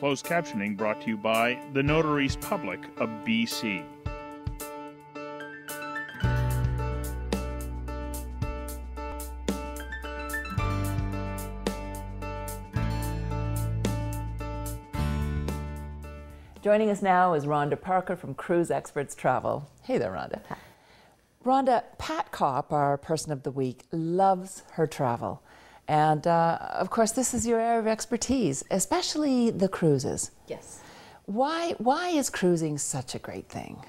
closed captioning brought to you by the Notaries Public of BC. Joining us now is Rhonda Parker from Cruise Experts Travel. Hey there, Rhonda. Hi. Rhonda, Pat Kopp, our person of the week, loves her travel. And of course, this is your area of expertise, especially the cruises. Yes. Why is cruising such a great thing?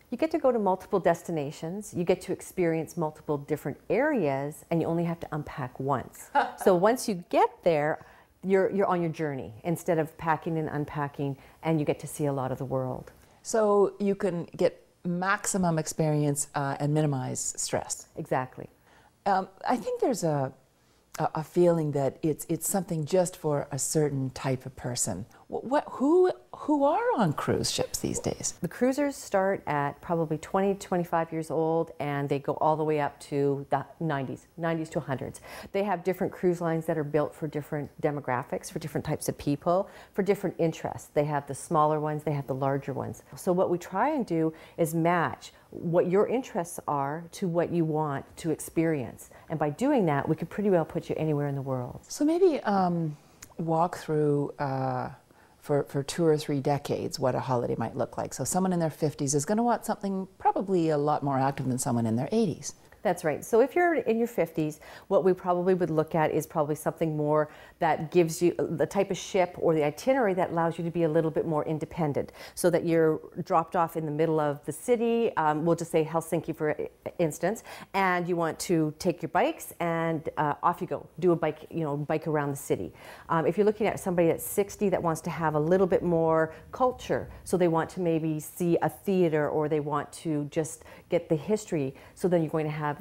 You get to go to multiple destinations, you get to experience multiple different areas, and you only have to unpack once. So once you get there, you're on your journey instead of packing and unpacking, and you get to see a lot of the world. So you can get maximum experience and minimize stress. Exactly. I think there's a feeling that it's something just for a certain type of person. Who are on cruise ships these days? The cruisers start at probably 20 to 25 years old, and they go all the way up to the 90s to 100s. They have different cruise lines that are built for different demographics, for different types of people, for different interests. They have the smaller ones, they have the larger ones. So what we try and do is match what your interests are to what you want to experience. And by doing that, we could pretty well put you anywhere in the world. So maybe walk through for 2 or 3 decades what a holiday might look like. So someone in their 50s is going to want something probably a lot more active than someone in their 80s. That's right. So if you're in your 50s, what we probably would look at is probably something more that gives you the type of ship or the itinerary that allows you to be a little bit more independent, so that you're dropped off in the middle of the city, we'll just say Helsinki for instance, and you want to take your bikes and off you go, do a bike around the city. If you're looking at somebody at 60 that wants to have a little bit more culture, so they want to maybe see a theater or they want to just get the history, so then you're going to have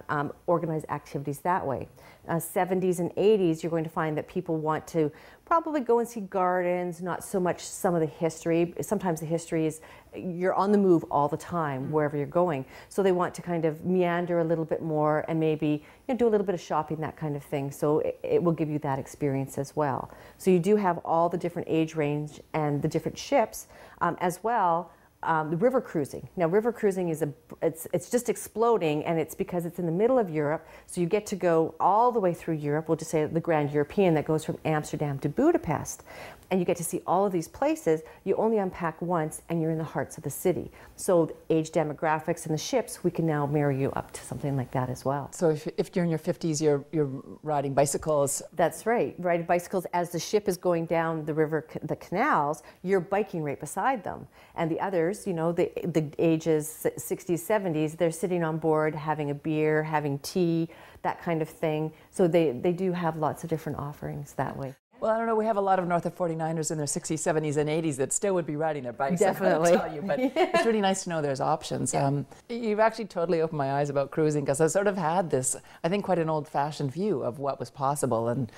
organized activities that way. 70s and 80s, you're going to find that people want to probably go and see gardens, not so much some of the history. Sometimes the history is, you're on the move all the time, wherever you're going. So they want to kind of meander a little bit more and maybe do a little bit of shopping, that kind of thing. So it will give you that experience as well. So you do have all the different age range and the different ships as well. The river cruising. Now, river cruising is it's just exploding, and it's because it's in the middle of Europe. So you get to go all the way through Europe. We'll just say the Grand European that goes from Amsterdam to Budapest, and you get to see all of these places. You only unpack once, and you're in the hearts of the city. So the age demographics and the ships, we can now marry you up to something like that as well. So if you're in your 50s, you're riding bicycles. That's right, riding bicycles as the ship is going down the river, the canals. You're biking right beside them, and the others, the ages 60s, 70s, they're sitting on board having a beer, having tea, that kind of thing. So they do have lots of different offerings that way. Well, I don't know, we have a lot of North of 49ers in their 60s, 70s, and 80s that still would be riding their bikes. Definitely. I'll tell you, but it's really nice to know there's options. Yeah. You've actually totally opened my eyes about cruising, because I sort of had this, I think, quite an old-fashioned view of what was possible. And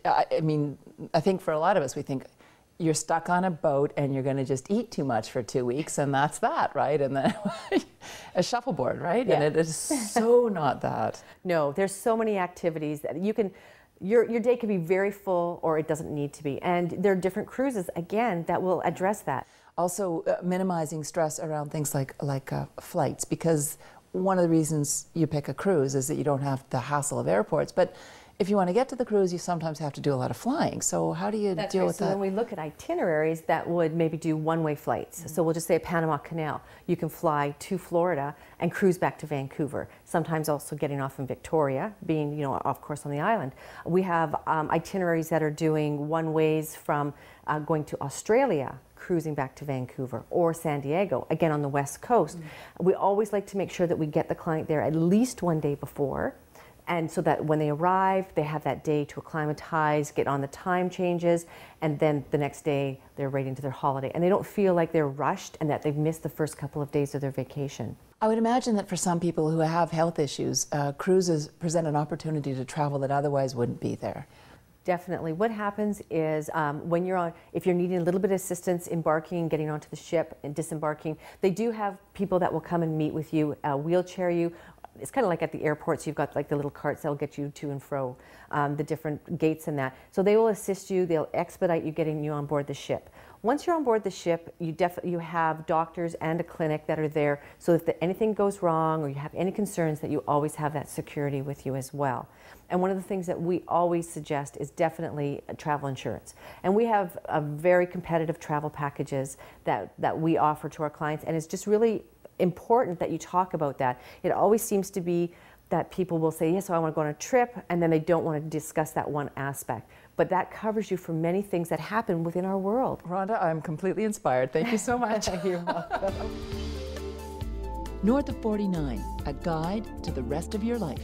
I think for a lot of us, we think, you're stuck on a boat and you're going to just eat too much for 2 weeks, and that's that, right? And then a shuffleboard, right? Yeah. And it is so not that. No, there's so many activities that you can, your day can be very full, or it doesn't need to be. And there are different cruises, again, that will address that. Also, minimizing stress around things like flights, because one of the reasons you pick a cruise is that you don't have the hassle of airports. But if you want to get to the cruise, you sometimes have to do a lot of flying. So how do you deal with that? So when we look at itineraries that would maybe do one-way flights, so we'll just say a Panama Canal, you can fly to Florida and cruise back to Vancouver. Sometimes also getting off in Victoria, being, of course, on the island. We have itineraries that are doing one-ways from going to Australia, cruising back to Vancouver, or San Diego, again on the West Coast. We always like to make sure that we get the client there at least one day before, and so that when they arrive, they have that day to acclimatize, get on the time changes, and then the next day they're right into their holiday. And they don't feel like they're rushed and that they've missed the first couple of days of their vacation. I would imagine that for some people who have health issues, cruises present an opportunity to travel that otherwise wouldn't be there. Definitely. What happens is when you're on, if you're needing a little bit of assistance embarking, getting onto the ship and disembarking, they do have people that will come and meet with you, wheelchair you. it's kind of like at the airports, you've got like the little carts that'll get you to and fro, the different gates and that. So they will assist you, they'll expedite you getting you on board the ship. Once you're on board the ship, you have doctors and a clinic that are there, so if anything goes wrong or you have any concerns, that you always have that security with you as well. And one of the things that we always suggest is definitely travel insurance. And we have very competitive travel packages that we offer to our clients, and it's just really important that you talk about that. It always seems to be that people will say, yes, I want to go on a trip, and then they don't want to discuss that one aspect. But that covers you for many things that happen within our world. Rhonda, I'm completely inspired. Thank you so much. You're welcome. North of 49, a guide to the rest of your life.